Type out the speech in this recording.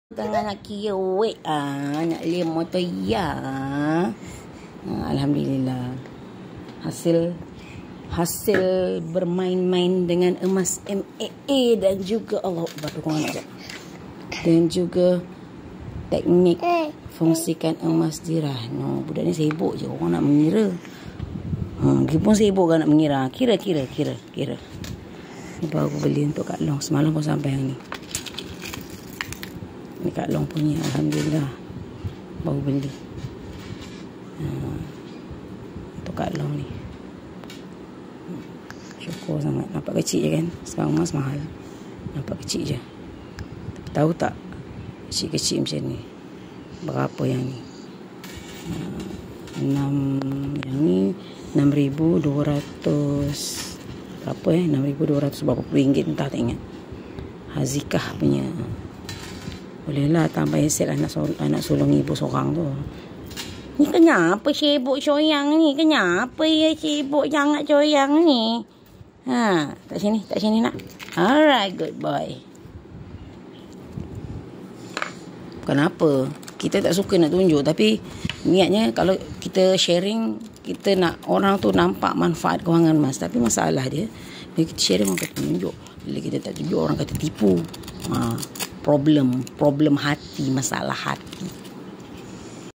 Tengah nak kira wek nak lihat motor ya. Alhamdulillah. Hasil bermain-main dengan emas MAA dan juga Allah dan juga teknik fungsikan emas dirah. No, budak ni sibuk je, orang nak mengira. Dia pun sibuk kan nak mengira. Kira. Ni baru aku beli untuk Kak Long. Semalam pun sampai yang ni. Ni Kak Long punya, alhamdulillah. Baru beli. Untuk Kak Long ni. Syukur sangat. Nampak kecil je kan. Sekarang emas mahal. Nampak kecil je. Tapi tahu tak, kecil-kecil macam ni, berapa yang ni? Yang ni 6,200 berapa $6,200 berapa ringgit, entah tak ingat. Hazikah punya. Bolehlah tambah set anak sulung ibu seorang tu. Ni kenapa sibuk coyang ni? Kenapa ya sibuk sangat coyang ni? Tak sini nak. Alright, good boy. Kenapa? Kita tak suka nak tunjuk, tapi niatnya kalau kita sharing, kita nak orang tu nampak manfaat kewangan emas. Tapi masalah dia, bila kita sharing orang kata tunjuk, bila kita tak tunjuk orang kata tipu. Problem hati, masalah hati.